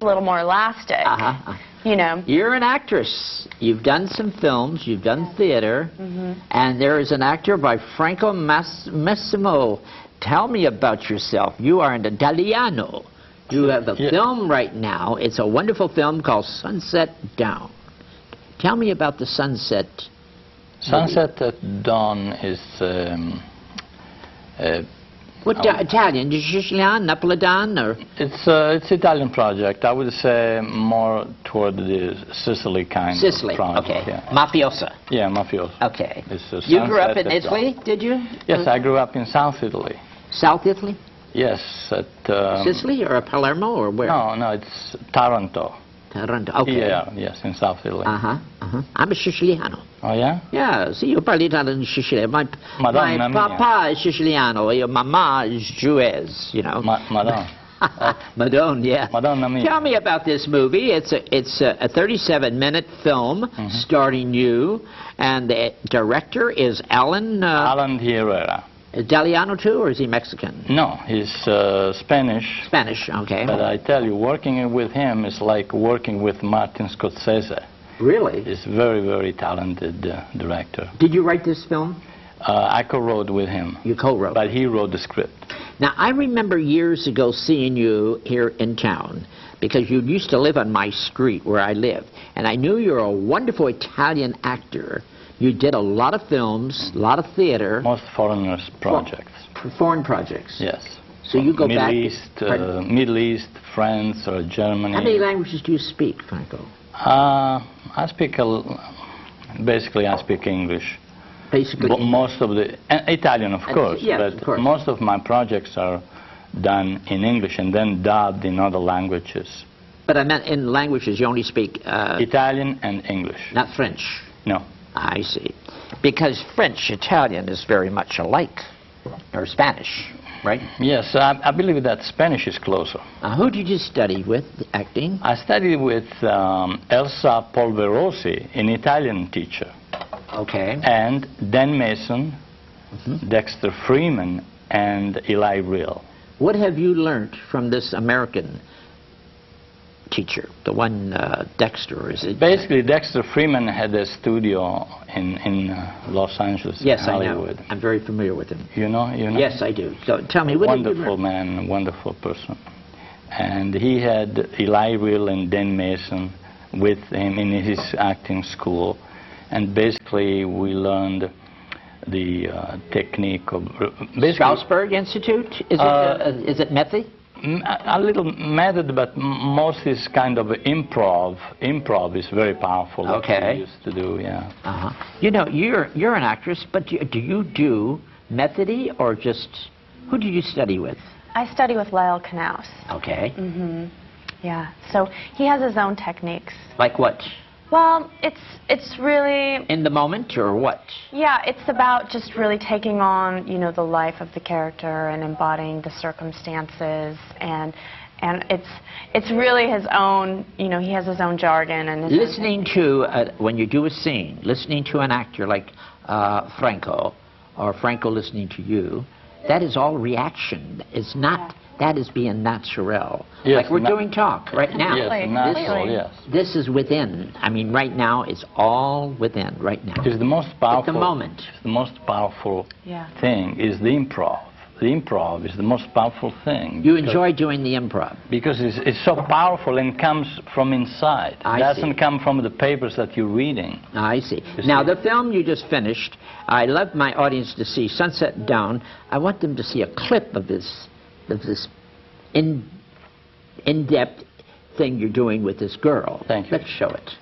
a little more elastic. You know. You're an actress. You've done some films. You've done theater. And there is an actor by Franco Massimo. Tell me about yourself. You are an Italiano. You have a film right now. It's a wonderful film called Sunset Down. Tell me about the Sunset. Sunset at Dawn is what Italian? Sicilian, Napolitan, or? It's Italian project. I would say more toward the Sicily kind of project. Okay. Yeah. Mafiosa. Yeah, mafiosa. Okay. You grew up in Italy, did you? Yes, I grew up in South Italy. South Italy? Yes, at Sicily or Palermo or where? No, it's Taranto. Taranto. Okay. Yeah, yes, in South Italy. I'm a Siciliano. Oh yeah? Yeah, see, io parlo italiano in Sicily. My papa is Siciliano, your mama is Jewess, you know. Madonna. Madonna, yeah. Madonna mia. Tell me about this movie. It's a 37-minute film starring you, and the director is Alan Herrera. Italiano too, or is he Mexican? No, he's Spanish. Spanish, okay. But I tell you, working with him is like working with Martin Scorsese. Really? He's a very, very talented director. Did you write this film? I co-wrote with him. You co-wrote? But he wrote the script. Now, I remember years ago seeing you here in town, because you used to live on my street where I lived, and I knew you're a wonderful Italian actor. You did a lot of films, a lot of theater. Most foreigners projects. Foreign projects? Yes. So you go back... Middle East, France, or Germany. How many languages do you speak, Franco? I speak, basically I speak English. Basically English. Most of the, Italian of course, yes, but of course. Most of my projects are done in English and then dubbed in other languages. But I meant in languages you only speak... Italian and English. Not French? No. I see. Because French, Italian is very much alike, or Spanish, right? Yes, I believe that Spanish is closer. Who did you study with, acting? I studied with Elsa Polverosi, an Italian teacher. Okay. And Dan Mason, Dexter Freeman, and Eli Real. What have you learned from this American teacher, the one Dexter, is it? Basically, Dexter Freeman had a studio in Los Angeles, Hollywood. I know. I'm very familiar with him. You know? Yes, I do. So tell me, what did you learn? Wonderful man, wonderful person. And he had Eli Real and Dan Mason with him in his acting school. And basically, we learned the technique of... Strasberg Institute? Is it method? A little method, but most is kind of improv. Improv is very powerful. Okay. What we used to do, yeah. You know, you're an actress, but do you do methody or just... Who did you study with? I study with Lyle Knaus. Okay. Yeah, so he has his own techniques. Like what? Well, it's really... In the moment, or what? Yeah, it's about just really taking on, you know, the life of the character and embodying the circumstances, and it's really his own, you know, he has his own jargon and... Listening to, when you do a scene, listening to an actor like Franco, or Franco listening to you, that is all reaction. It's not... That is being natural. Yes, like we're doing talk right now. Yes, natural, yes. This is within. I mean, right now, it's all within, right now. It's the most powerful... At the moment. The most powerful thing is the improv. The improv is the most powerful thing. You enjoy doing the improv? Because it's so powerful and comes from inside. It doesn't come from the papers that you're reading. I see. Now, the film you just finished, I love my audience to see Sunset Down. I want them to see a clip of this in-depth thing you're doing with this girl. Thank you. Let's show it.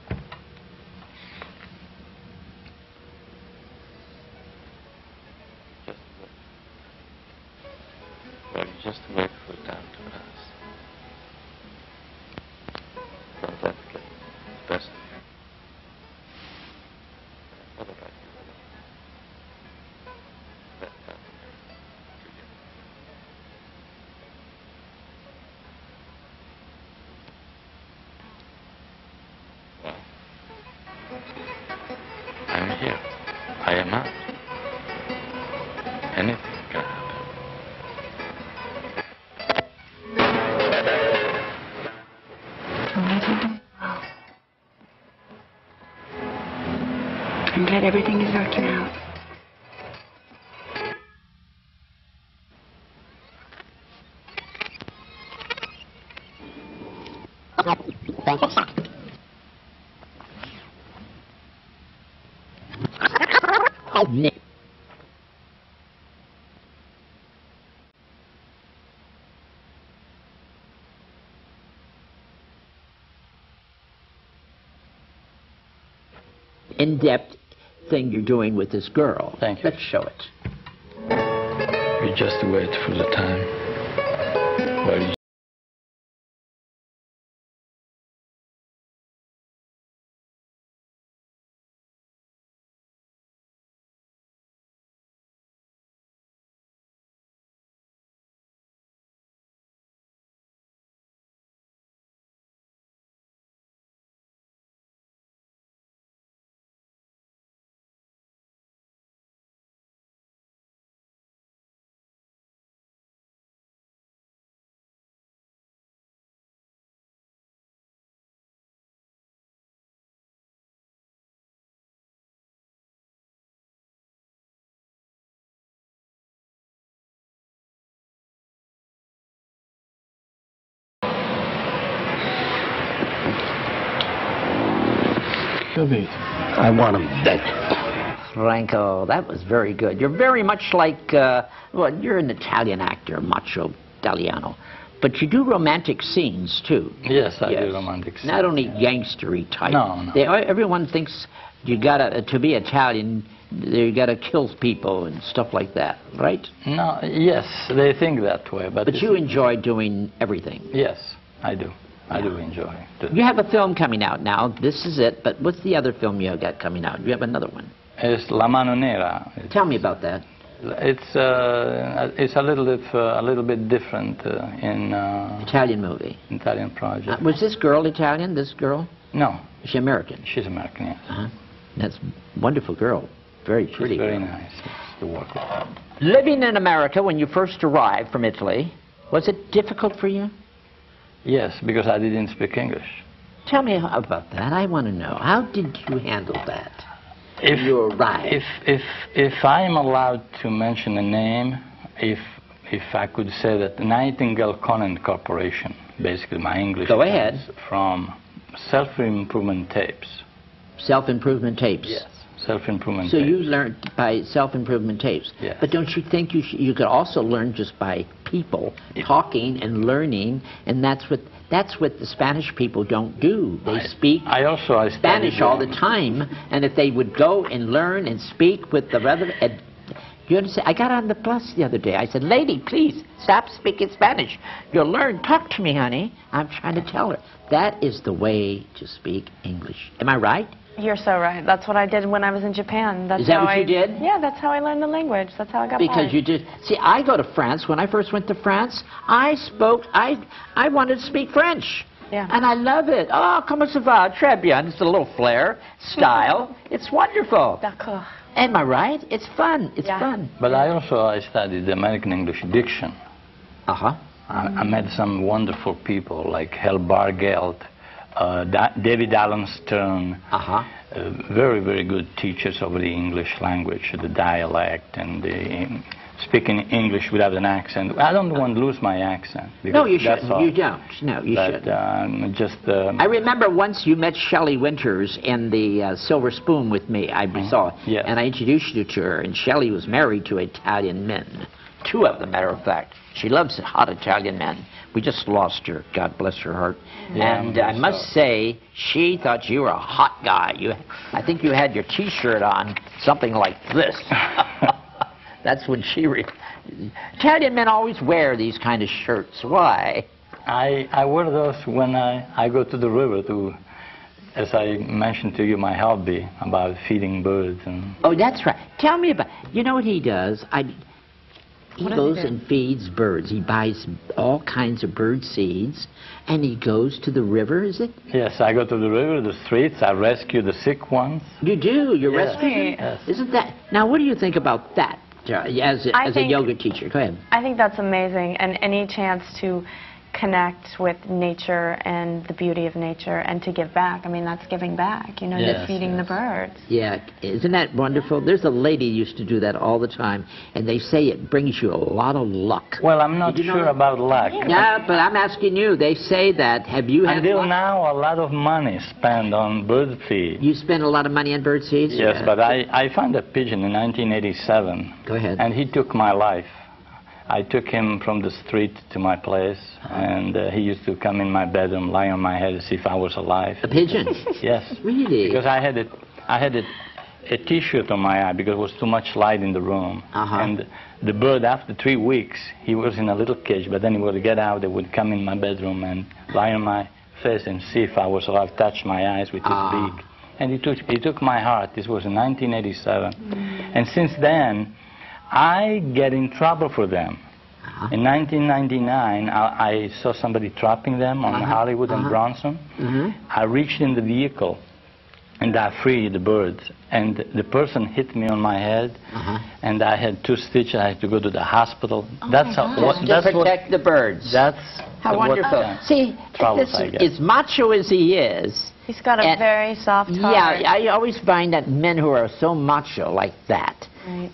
Just wait for time to pass. Don't let it get the best of you. What about you? Let that to you. Well, I'm here. I am out. Anything can happen. I'm glad everything is working out. In-depth thing you're doing with this girl. Thank you. Let's show it. We just wait for the time. Where you I want him dead. Franco, that was very good. You're very much like, well, you're an Italian actor, macho italiano. But you do romantic scenes, too. Yes, I do romantic scenes. Not only gangstery type. No. Everyone thinks you gotta, to be Italian, you gotta kill people and stuff like that, right? No, yes, they think that way. But you enjoy doing everything. Yes, I do. I do enjoy it. You have a film coming out now. This is it. But what's the other film you got coming out? You have another one. It's La Mano Nera. Tell me about that. It's a little bit different in Italian movie. Italian project. Was this girl Italian? This girl? No. Is she American? She's American. Yes. That's a wonderful girl. Very pretty. She's very girl. nice to work with. Living in America when you first arrived from Italy, was it difficult for you? Yes, because I didn't speak English. Tell me about that. I want to know. How did you handle that? If you arrived. If I'm allowed to mention a name, if I could say that Nightingale Conant Corporation, basically my English. Go ahead. From self-improvement tapes. Self-improvement tapes. Yes. Self-improvement so tapes. You learned by self-improvement tapes. Yes. But don't you think you could also learn just by people talking and learning, and that's what the Spanish people don't do. They speak Spanish all the time, and if they would go and learn and speak with the other, you understand? I got on the bus the other day. I said, "Lady, please stop speaking Spanish. You'll learn. Talk to me, honey." I'm trying to tell her that is the way to speak English. Am I right? You're so right. That's what I did when I was in Japan. Is that what you did? Yeah, that's how I learned the language. That's how I got Because by. you did. See, I go to France. When I first went to France, I wanted to speak French. Yeah. And I love it. Oh, comment ça va? Très bien. It's a little flair, style. It's wonderful. D'accord. Am I right? It's fun. It's fun. But I studied American English diction. Uh-huh. I met some wonderful people like Hal Bargeld, David Allen Stern, very, very good teachers of the English language, the dialect, and the speaking English without an accent. I don't want to lose my accent. No, you shouldn't. You don't. No, you shouldn't. I remember once you met Shelley Winters in the Silver Spoon with me. I saw, yes. And I introduced you to her. And Shelley was married to Italian men, 2 of them, matter of fact. She loves hot Italian men. We just lost her. God bless her heart. Yeah, and I must say, she thought you were a hot guy. I think you had your T-shirt on, something like this. That's when Italian men always wear these kind of shirts. Why? I wear those when I go to the river to, as I mentioned to you, my hobby about feeding birds. Oh, that's right. Tell me about, you know what he does? He goes and feeds birds. He buys all kinds of bird seeds, and he goes to the river, is it? Yes, I go to the river, the streets, I rescue the sick ones. You do? You rescue them? Yes. Isn't that... Now, what do you think about that as a yoga teacher? Go ahead. I think that's amazing, and any chance to connect with nature and the beauty of nature and to give back. I mean, that's giving back, you know, Yes, to feeding the birds. Yeah, isn't that wonderful? There's a lady who used to do that all the time, and they say it brings you a lot of luck. Well, I'm not Did you know sure that? about luck. Yeah, but I'm asking you. They say that. Have you had Until luck? now, a lot of money spent on bird feed. You spend a lot of money on bird seeds? Yes, Yeah. but I found a pigeon in 1987. Go ahead. And he took my life. I took him from the street to my place, and he used to come in my bedroom, lie on my head, as if I was alive. A pigeon? Yes. Really? Because I had a T-shirt on my eye because there was too much light in the room. And the bird, after 3 weeks, he was in a little cage, but then he would get out, he would come in my bedroom and lie on my face and see if I was alive, touch my eyes with his beak. And he took my heart. This was in 1987. And since then, I get in trouble for them. In 1999, I saw somebody trapping them on Hollywood and Bronson. I reached in the vehicle and I freed the birds. And the person hit me on my head, and I had 2 stitches. I had to go to the hospital. That's how. Just to protect the birds. That's how what, wonderful. See, troubles I get. as macho as he is, He's got a very soft heart. yeah, I always find that men who are so macho like that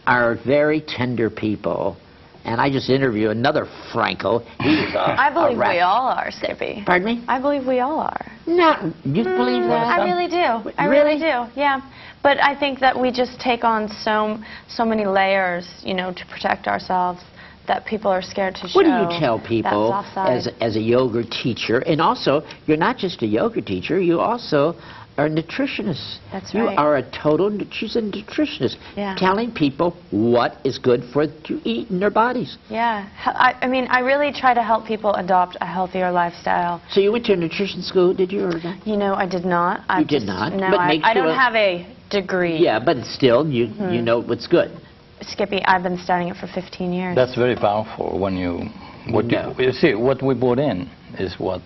are very tender people. And I just interviewed another Franco. He's I believe we all are, Skippy. Pardon me? I believe we all are. No, you believe that? I really do. I really do. Yeah. But I think that we just take on so many layers, you know, to protect ourselves that people are scared to show. What do you tell people that soft side. as a yoga teacher? And also, you're not just a yoga teacher, you also are a nutritionist. That's you right. are a total, she's a nutritionist, Yeah. telling people what is good for to eat in their bodies. Yeah. I mean, I really try to help people adopt a healthier lifestyle. So you went to a nutrition school, did you? Or not? You know, I did not. You did not? No, But I makes don't you a- have a degree. Yeah, but still, you know what's good. Skippy, I've been studying it for 15 years. That's very powerful when you. No. You see, what we put in is what.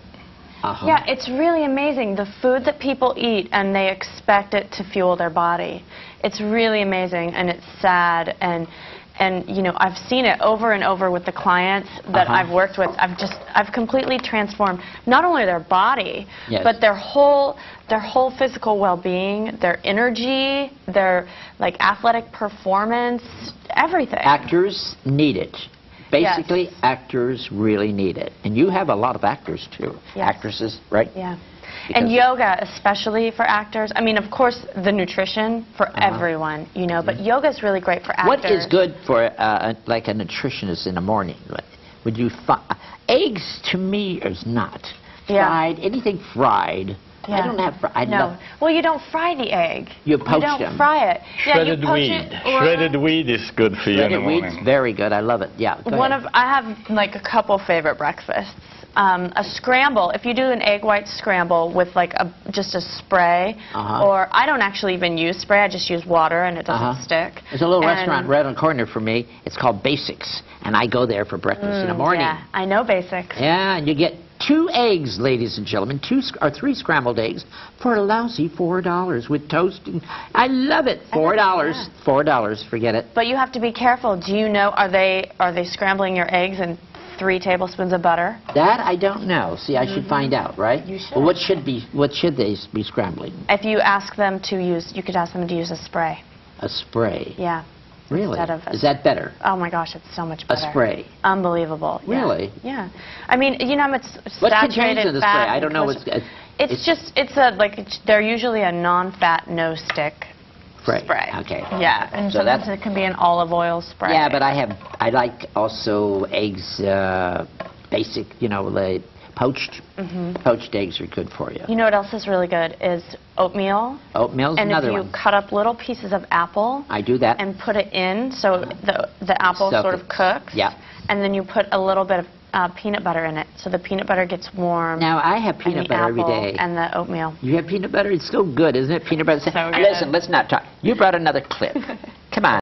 Yeah, it's really amazing, the food that people eat, and they expect it to fuel their body. It's really amazing, and it's sad, and you know, I've seen it over and over with the clients that I've worked with. I've completely transformed not only their body, but their whole physical well-being, their energy, their like athletic performance, everything. Actors need it. Basically, actors really need it. And you have a lot of actors, too. Yes. Actresses, right? Yeah. Because And yoga, especially for actors. I mean, of course, the nutrition for everyone, you know, but yoga is really great for actors. What is good for like a nutritionist in the morning? Would you eggs to me is not fried. Anything fried. Yeah. I don't have fried. No. Well, you don't fry the egg. You poach don't them. fry it. Yeah, you Shredded poach wheat. it. Or Shredded wheat is good for you in the Shredded morning. wheat's very good. I love it. Yeah. Go ahead. I have like a couple favorite breakfasts. A scramble. If you do an egg white scramble with like just a spray, or I don't actually even use spray. I just use water and it doesn't stick. There's a little restaurant right on the corner for me. It's called Basics, and I go there for breakfast in the morning. Yeah, I know Basics. Yeah, and you get 2 eggs, ladies and gentlemen, 2 or 3 scrambled eggs for a lousy $4 with toast. And I love it. $4. $4. Forget it. But you have to be careful. Do you know? Are they scrambling your eggs in 3 tablespoons of butter? That I don't know. See, I should find out, right? You should. Well, what should they be scrambling? If you ask them to use, you could ask them to use a spray. A spray. Yeah. Really? Instead of Is that better? Oh my gosh, it's so much better. A spray. Unbelievable. Yeah. Really? Yeah. I I mean, you know, it's What saturated contains in the spray? fat. I don't know what's. It's They're usually a non-fat, no-stick spray. Okay. Yeah, and So sometimes that's- it can be an olive oil spray. Yeah, but I like also eggs, basic, you know, like poached. Poached eggs are good for you. You know what else is really good is oatmeal. Oatmeal's And another if you one. cut up little pieces of apple I do that. and put it in, so the apple Soak sort it. of cooks. Yeah. And then you put a little bit of peanut butter in it, so the peanut butter gets warm. Now, I have and peanut the butter every apple day. And the oatmeal. You have peanut butter? It's so good, isn't it? Peanut butter. So good. Listen, let's not talk. You brought another clip. Come on.